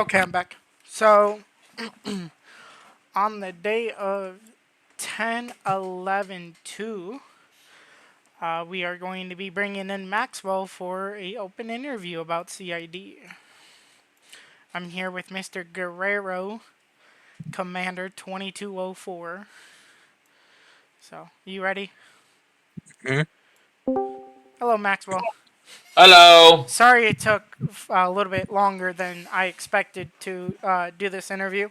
Okay, I'm back. So, on the day of 10/11/2, we are going to be bringing in Maxwell for a open interview about CID. I'm here with Mr. Guerrero, Commander 2204. So, you ready? Mhm. Hello, Maxwell. Hello. Sorry it took a little bit longer than I expected to do this interview.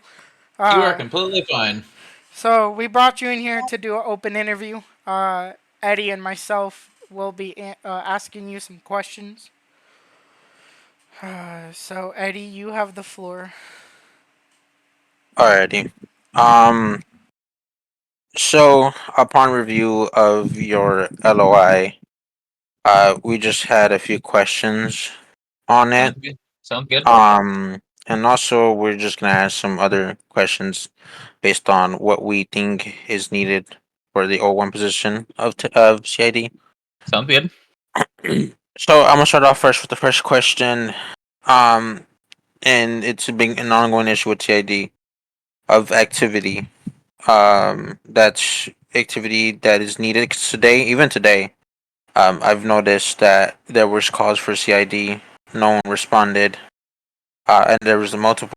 You are Uh, completely fine. So we brought you in here to do an open interview. Eddie and myself will be asking you some questions. So Eddie, you have the floor. Alrighty. Um. So, upon review of your LOI, we just had a few questions on it. Sounds good. Sounds good. And also we're just gonna ask some other questions based on what we think is needed for the O1 position of CID. Sounds good. So I'm gonna start off first with the first question. Um, and it's a big an ongoing issue with CID of activity. That's activity that is needed 'cause today, even today. I've noticed that there was calls for CID, no one responded, and there was a multiple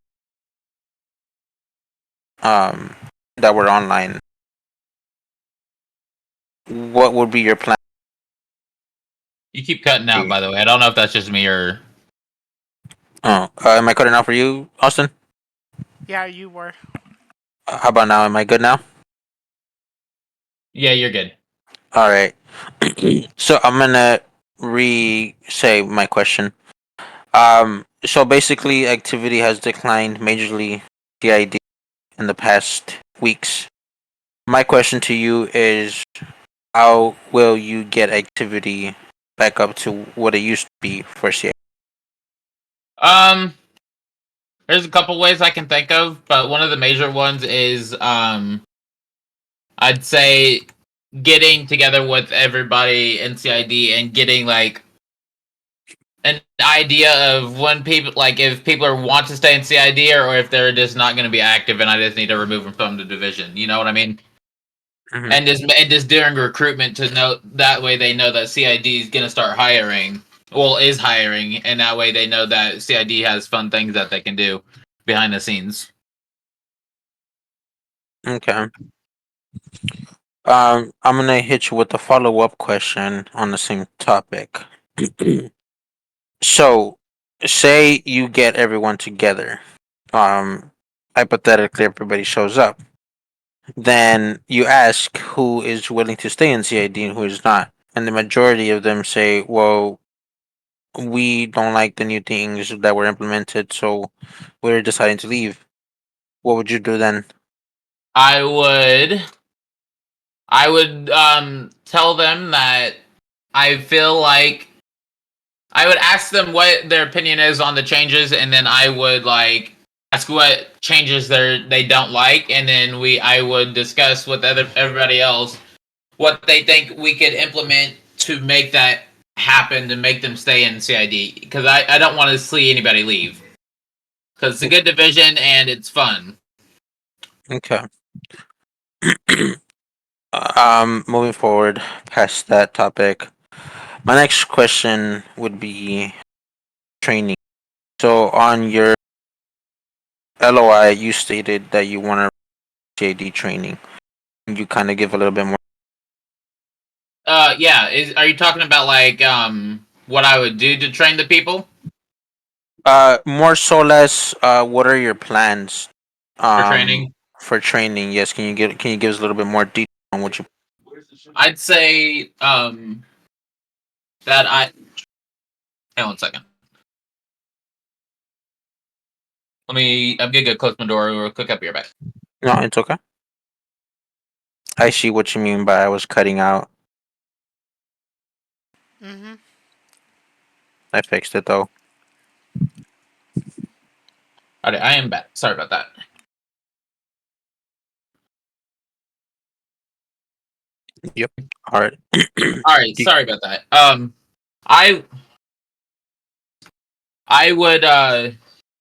um that were online. What would be your plan? You keep cutting out, by the way. I don't know if that's just me or. Oh, am I cutting out for you, Austin? Yeah, you were. How about now? Am I good now? Yeah, you're good. All right. So I'm gonna re-say my question. So basically, activity has declined majorly CID in the past weeks. My question to you is, how will you get activity back up to what it used to be for CID? Um, there's a couple ways I can think of, but one of the major ones is I'd say getting together with everybody in CID and getting like an idea of when people like if people are want to stay in CID or if they're just not going to be active and I just need to remove them from the division. You know what I mean? Mm-hmm. And just during recruitment to know that way they know that CID is gonna start hiring. Well, is hiring, and that way they know that CID has fun things that they can do behind the scenes. Okay. I'm gonna hit you with a follow-up question on the same topic. So, say you get everyone together. Um, Hypothetically, everybody shows up. Then you ask who is willing to stay in CID and who is not, and the majority of them say, "Well, we don't like the new things that were implemented, so we're deciding to leave." What would you do then? I would tell them that I feel like I would ask them what their opinion is on the changes, and then I would like ask what changes they don't like, and then I would discuss with everybody else what they think we could implement to make that happen to make them stay in CID because I don't want to see anybody leave because it's a good division and it's fun. Okay. Moving forward past that topic, my next question would be training. So on your LOI, you stated that you want to JD training. Can you kind of give a little bit more? Yeah. Are you talking about like what I would do to train the people More so less. What are your plans? for Um, training? for training. Yes. Can you give us a little bit more detail on what you? I'd say that I. Hang on 1 second. Let me. I'm gonna go close my door real quick. I'll be right back. No, it's okay. I see what you mean by I was cutting out. Mhm. I fixed it though. Alright, I am back. Sorry about that. Yep. All right. All right, You- sorry about that. I I would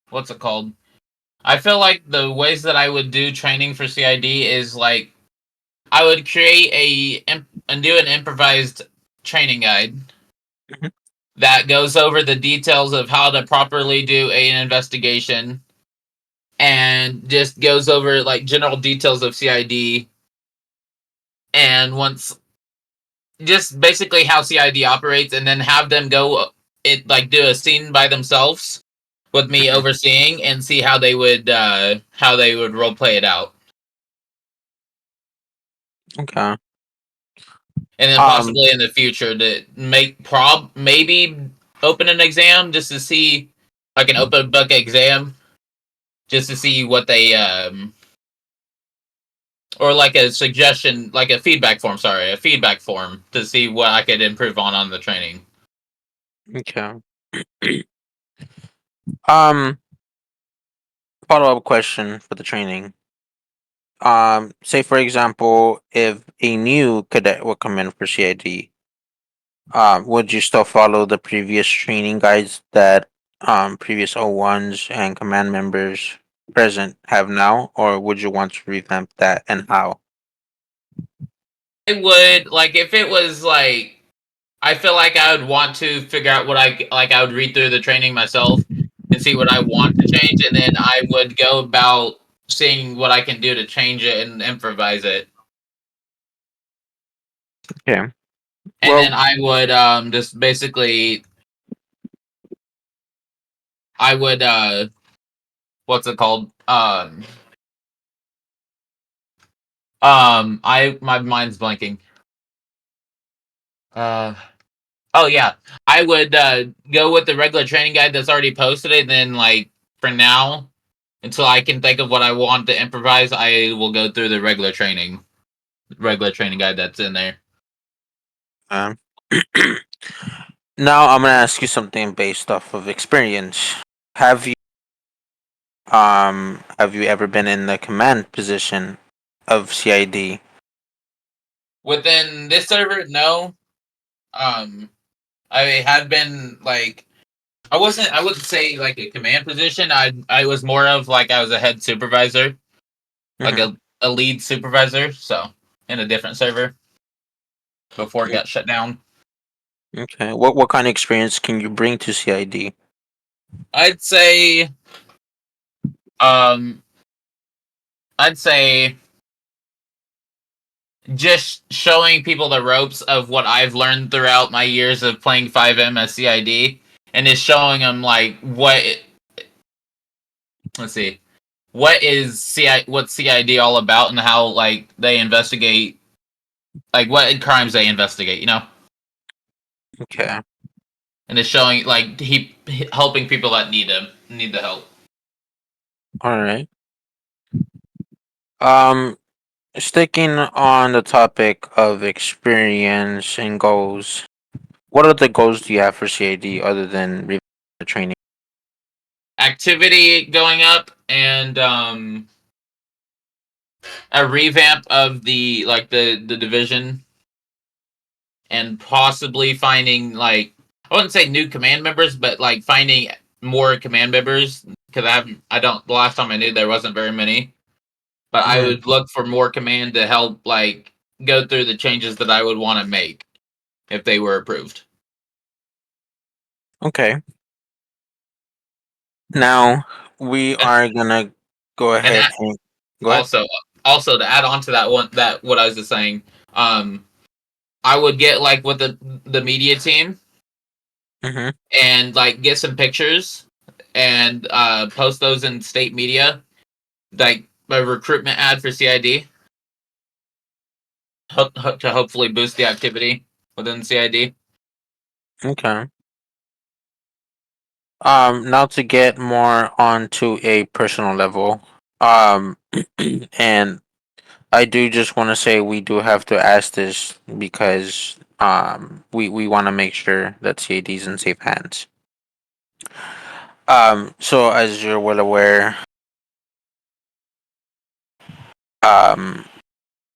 what's it called? I feel like the ways that I would do training for CID is like I would create and do an improvised training guide Mhm. that goes over the details of how to properly do an investigation and just goes over like general details of CID and once just basically how CID operates and then have them go it like do a scene by themselves with me Mhm. overseeing and see how they would role play it out. Okay. And then Um. possibly in the future to make maybe open an exam just to see like an open book exam just to see what they or like a suggestion like a feedback form, sorry, a feedback form to see what I could improve on the training. Okay. um. Follow up question for the training. Say for example, if a new cadet will come in for CID, would you still follow the previous training guides that previous O1s and command members present have now, or would you want to revamp that, and how? I would like if it was like I feel like I would want to figure out what I like. I would read through the training myself and see what I want to change, and then I would go about seeing what I can do to change it and improvise it. Okay. And then Well. I would just basically I would what's it called I my mind's blanking. Uh oh yeah, I would go with the regular training guide that's already posted, and then like for now until I can think of what I want to improvise, I will go through the regular training guide that's in there. Um, Now I'm gonna ask you something based off of experience. Have have you ever been in the command position of CID? Within this server, no. Um, I had been like I wouldn't say like a command position. I was more of like I was a head supervisor, like Mm-hmm. a lead supervisor. So in a different server before it got shut down. Okay. What kind of experience can you bring to CID? I'd say um I'd say just showing people the ropes of what I've learned throughout my years of playing FiveM as CID, and just showing them like let's see what's CID all about and how like they investigate like what crimes they investigate, you know, Okay. and just showing like helping people that need the help. All right. Um, Sticking on the topic of experience and goals, what other goals do you have for CID other than the training? Activity going up and a revamp of the division and possibly finding like I wouldn't say new command members, but like finding more command members because I don't the last time I knew there wasn't very many, but I Mm, would look for more command to help like go through the changes that I would want to make if they were approved. okay. Now we And are gonna go and ahead and go ahead. also also to add on to that one that what I was just saying, I would get like with the media team Mm-hmm. and like get some pictures and post those in state media like a recruitment ad for CID to hopefully boost the activity within CID. Okay. Now to get more onto a personal level. Um, and I do just want to say we do have to ask this because we want to make sure that CAD is in safe hands. So as you're well aware, um,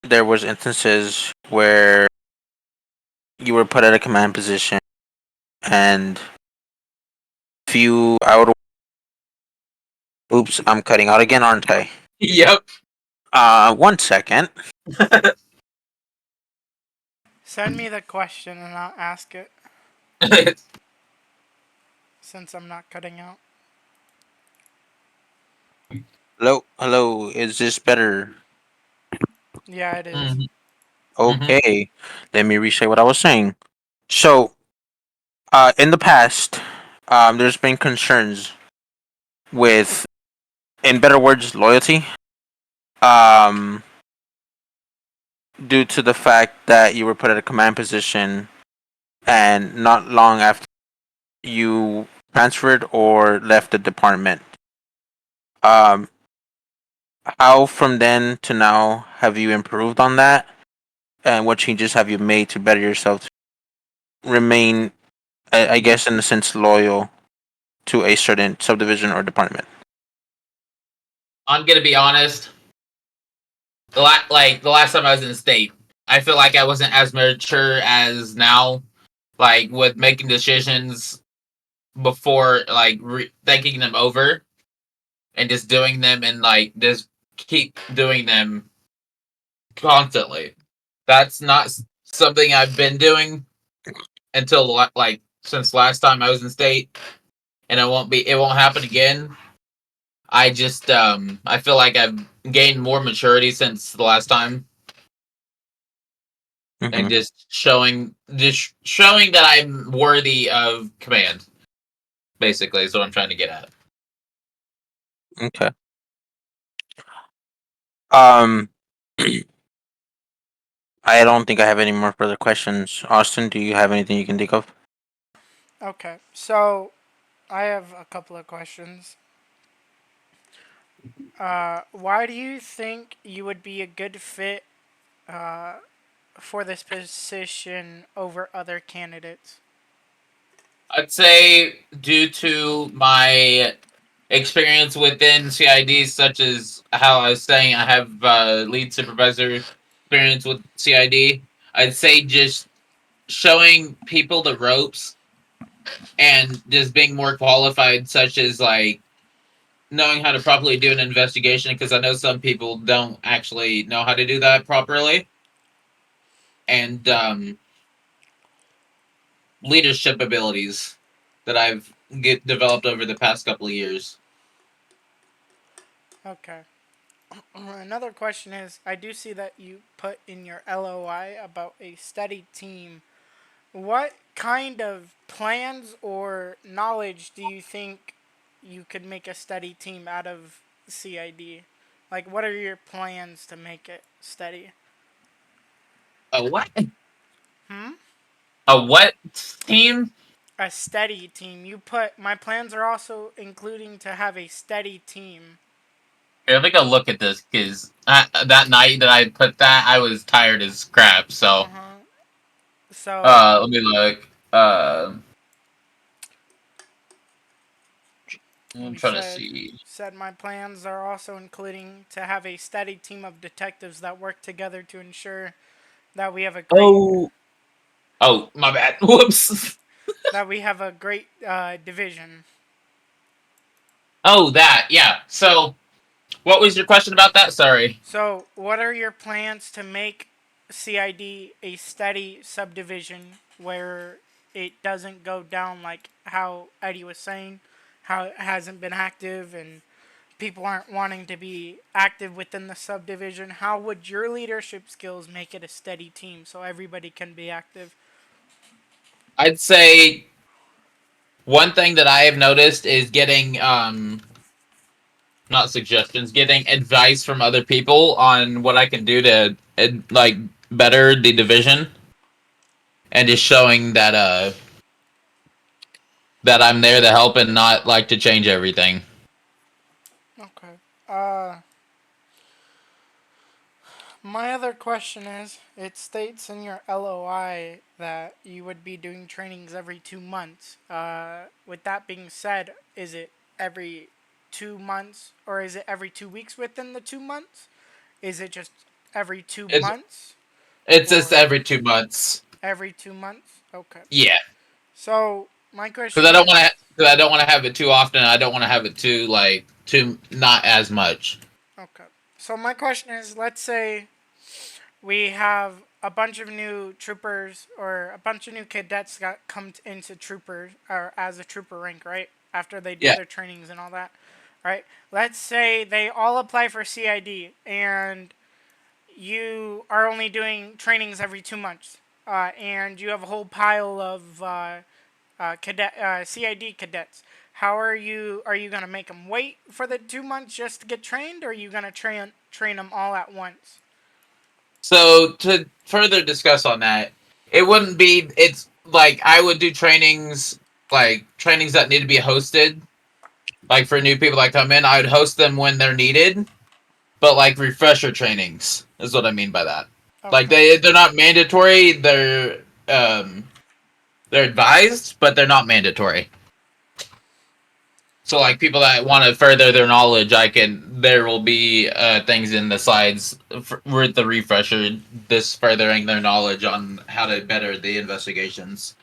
there was instances where you were put at a command position, and few I would Oops, I'm cutting out again, aren't I? Yep. 1 second. Send me the question and I'll ask it since I'm not cutting out. Hello, hello. Is this better? Yeah, it is. hmm hmm Okay. Let me restate what I was saying. So, in the past, there's been concerns with, in better words, loyalty. Um, Due to the fact that you were put at a command position, and not long after you transferred or left the department. Um, how from then to now have you improved on that? And what changes have you made to better yourself to remain, I guess, in a sense, loyal to a certain subdivision or department? I'm gonna be honest. Like the last time I was in the state, I feel like I wasn't as mature as now. Like with making decisions before like thinking them over and just doing them and like just keep doing them constantly. That's not something I've been doing until like since last time I was in state, and it won't happen again. I just I feel like I've gained more maturity since the last time, and Mm-hmm. just showing that I'm worthy of command. Basically, is what I'm trying to get at. Okay. Um, I don't think I have any more further questions. Austin, do you have anything you can think of? Okay, so I have a couple of questions. Why do you think you would be a good fit uh, for this position over other candidates? I'd say due to my experience within CIDs, such as how I was saying, I have lead supervisor experience with CID. I'd say just showing people the ropes and just being more qualified, such as like knowing how to properly do an investigation, because I know some people don't actually know how to do that properly, and leadership abilities that I've get developed over the past couple of years. Okay. Another question is I do see that you put in your LOI about a steady team. What kind of plans or knowledge do you think you could make a steady team out of CID? Like, what are your plans to make it steady? A what? Hmm? A what team? A steady team. You put, my plans are also including to have a steady team. Here, let me go look at this because that night that I put that, I was tired as crap. Uh So, huh. So, let me look. I'm you trying to said see. my plans are also including to have a steady team of detectives that work together to ensure that we have a great Oh, oh, my bad. Whoops. division. Oh, that. Yeah. So, what was your question about that? Sorry. So, what are your plans to make CID a steady subdivision where it doesn't go down like how Eddie was saying, how it hasn't been active and people aren't wanting to be active within the subdivision? How would your leadership skills make it a steady team so everybody can be active? I'd say one thing that I have noticed is getting not suggestions, getting advice from other people on what I can do to like better the division, and just showing that I'm there to help and not like to change everything. Okay. Uh, my other question is it states in your LOI that you would be doing trainings every 2 months. With that being said, is it every 2 months or is it every 2 weeks within the 2 months? Is it just every two It's months it's just or every 2 months. every 2 months? Okay. Yeah. So My because question I don't want is to. Because I don't want to have it too often. I don't want to have it too not as much. okay. So my question is, let's say we have a bunch of new troopers or a bunch of new cadets got come into troopers or as a trooper rank, right? After they do Yeah. their trainings and all that, right? Let's say they all apply for CID and you are only doing trainings every 2 months, and you have a whole pile of CID cadets. How are you? Are you gonna make them wait for the 2 months just to get trained, or are you gonna train them all at once? So to further discuss on that, it wouldn't be. It's like I would do trainings, like trainings that need to be hosted. Like for new people that come in, I would host them when they're needed, but like refresher trainings is what I mean by that. Like Okay. they're not mandatory. Um they're advised, but they're not mandatory. So like people that want to further their knowledge, I can. There will be things in the slides with the refresher, this furthering their knowledge on how to better the investigations.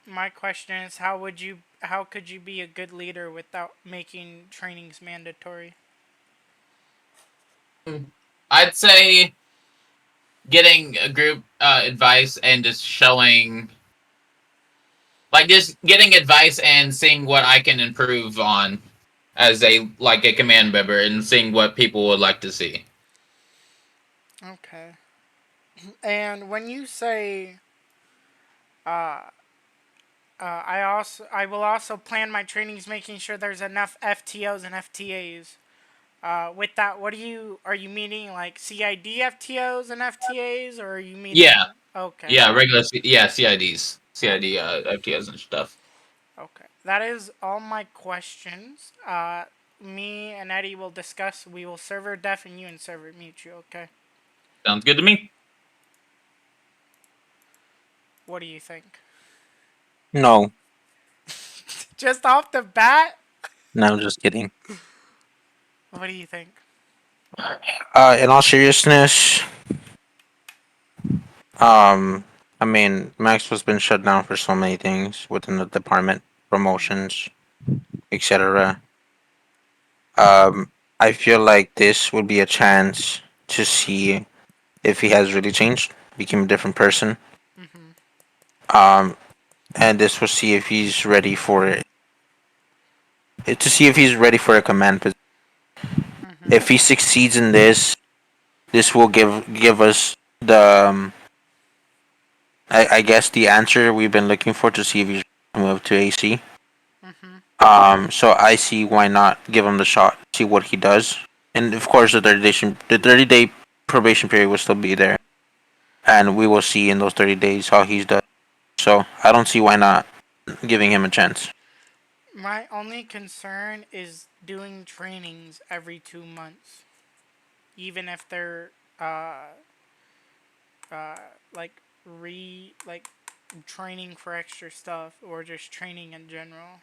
My question is, how could you be a good leader without making trainings mandatory? I'd say getting a group advice and just showing, like, just getting advice and seeing what I can improve on as a command member and seeing what people would like to see. Okay. And when you say, uh, I will also plan my trainings, making sure there's enough FTOs and FTAs. With that, what are you meaning like CID FTOs and FTAs, or are you Yeah, meaning? Okay, yeah, yeah, CIDs, CID FTS and stuff. okay. That is all my questions. Me and Eddie will discuss. We will server def and you and server mute you. Okay. Sounds good to me. What do you think? No, Just off the bat, no, just kidding. what do you think? In all seriousness, um, I mean, Maxwell's been shut down for so many things within the department, promotions, etc. I feel like this would be a chance to see if he has really changed, became a different person. Mhm. Um, and this will see if he's ready for it. To see if he's ready for a command position. Mhm. If he succeeds in this, this will give us the I guess the answer we've been looking for to see if he's moved to AC. Mhm. So I see why not give him the shot, see what he does, and of course the 30-day probation period will still be there, and we will see in those 30 days how he's done. So I don't see why not giving him a chance. My only concern is doing trainings every 2 months, even if they're uh uh like like training for extra stuff or just training in general.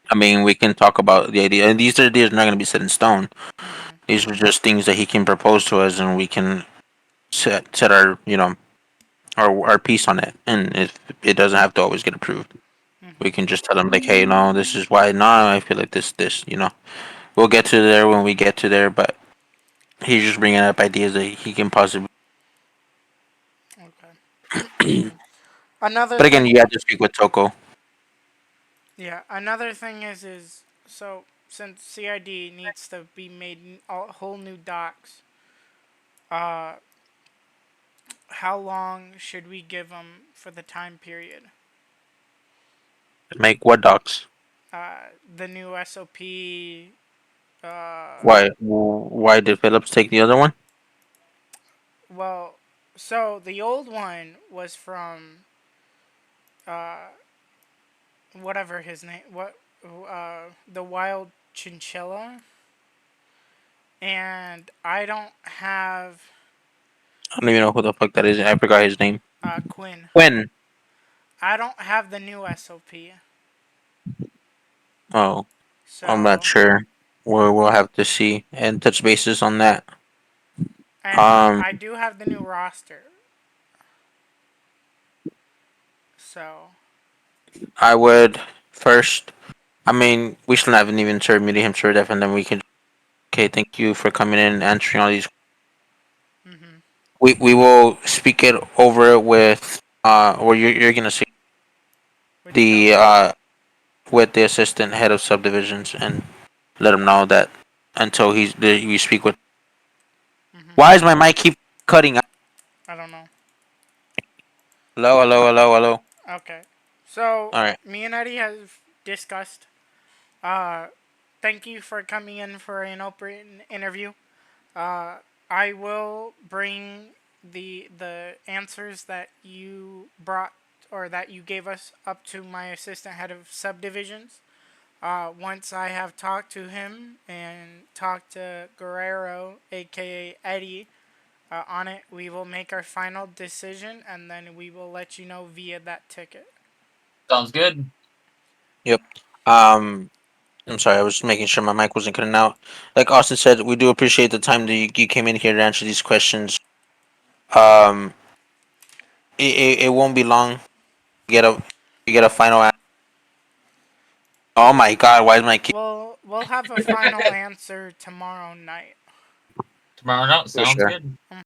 I mean, we can talk about the idea, and these ideas are not going to be set in stone. Mhm. These are just things that he can propose to us, and we can set our our piece on it. And if it doesn't have to always get approved, we Mhm. can just tell him like, hey, no, this is why. No, I feel like this. We'll get to there when we get to there, but he's just bringing up ideas that he can possibly. Okay. Another But again, thing, you have to speak with Toko. yeah. Another thing is so since CID needs to be made a whole new docs. Uh, how long should we give them for the time period? Make what docs? The new SOP. Uh, Why did Phillips take the other one? well, so the old one was from uh, whatever his name, the wild chinchilla, and I don't have I don't even know who the fuck that is. I forgot his name. Quinn. When? I don't have the new SOP, Oh, I'm not so sure. We'll have to see and touch bases on that. and Um, I do have the new roster, so I would first. I mean, we still haven't even started meeting him, sure, and then we can. Okay, thank you for coming in and answering all these. Mhm. We will speak it over with or you're gonna see With the Kelly. with the assistant head of subdivisions and let him know that until we speak with. Mhm. Why is my mic keep cutting out? I don't know. Hello, hello, hello, hello. Okay. So All right. me and Eddie have discussed. Uh, Thank you for coming in for an open interview. Uh, I will bring the answers that you brought or that you gave us up to my assistant head of subdivisions. Once I have talked to him and talked to Guerrero, aka Eddie, on it, we will make our final decision and then we will let you know via that ticket. Sounds good. Yep. I'm sorry. I was making sure my mic wasn't cutting out. Like Austin said, we do appreciate the time that you came in here to answer these questions. Um, it won't be long. Get a you get a final. Oh my God! Why is my key We'll have a final answer tomorrow night. Tomorrow night for sounds sure? good.